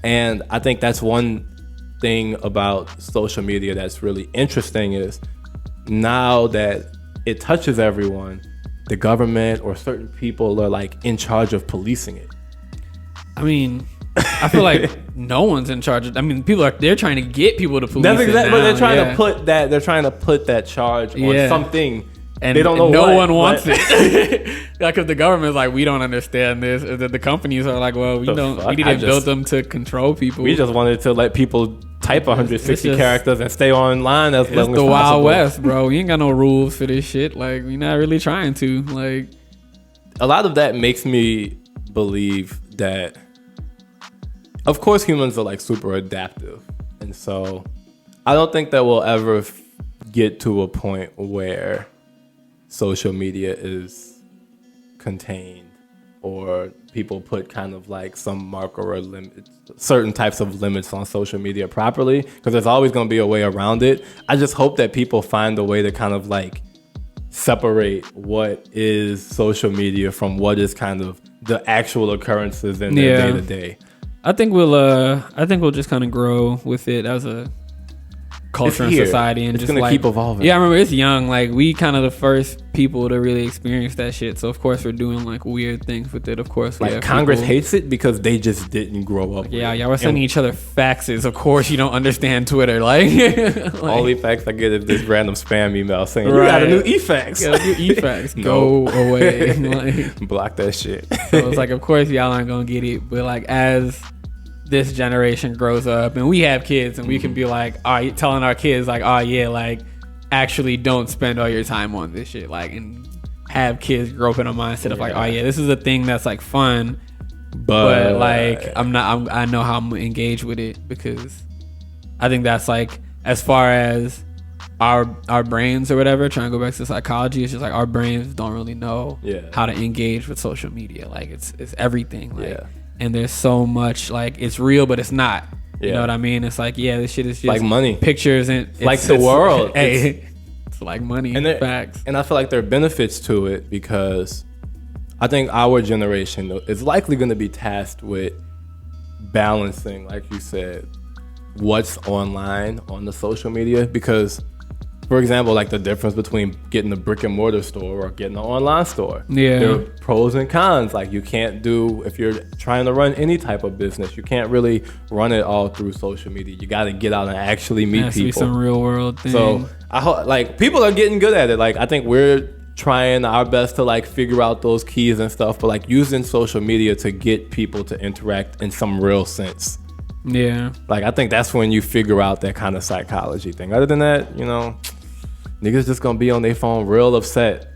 And I think that's one thing about social media that's really interesting is now that it touches everyone, the government or certain people are like in charge of policing it. I mean, I feel like no one's in charge of, I mean, they're trying to get people to police That's exactly, it now. but they're trying to put that charge on something. And they don't know no what, one wants it. Because the government's like, we don't understand this. Or the companies are like, well, we didn't build them to control people. We just wanted to let people type 160 characters and stay online as long as possible. It's the Wild West, bro. We ain't got no rules for this shit. Like, we're not really trying to. Like, a lot of that makes me believe that, of course, humans are like super adaptive. And so I don't think that we'll ever get to a point where social media is contained or people put kind of like some marker or limit, certain types of limits on social media properly, because there's always going to be a way around it. I just hope that people find a way to kind of like separate what is social media from what is kind of the actual occurrences in their day to day. I think we'll just kind of grow with it as a culture and society, and it's just gonna like keep evolving. Yeah, I remember it's young. Like, we kind of the first people to really experience that shit. So of course we're doing like weird things with it. Of course, like Congress hates it because they just didn't grow up. Yeah, y'all were sending each other faxes. Of course, you don't understand Twitter. Like only fax I get is this random spam email saying you got a new e-fax. You got a new e-fax. Go away. Like, block that shit. So it's like, of course y'all aren't gonna get it, but like as this generation grows up and we have kids and we can be like, all right, telling our kids like, oh yeah, like actually don't spend all your time on this shit, like, and have kids grow up in a mindset of like, oh yeah, this is a thing that's like fun, but like I know how I'm engaged with it, because I think that's like, as far as our brains or whatever, trying to go back to psychology, it's just like our brains don't really know how to engage with social media. Like it's everything. Like, and there's so much, like, it's real, but it's not. You know what I mean? It's like, this shit is just like money, pictures, and it's like the world. It's like money and facts. And I feel like there are benefits to it, because I think our generation is likely going to be tasked with balancing, like you said, what's online on the social media. Because, for example, like the difference between getting a brick and mortar store or getting an online store. There are pros and cons. Like, you can't do, if you're trying to run any type of business, you can't really run it all through social media. You got to get out and actually meet people. Be some real world thing. So I hope, like, people are getting good at it. Like, I think we're trying our best to like figure out those keys and stuff, but like using social media to get people to interact in some real sense. Yeah. Like, I think that's when you figure out that kind of psychology thing. Other than that, you know, niggas just gonna be on their phone real upset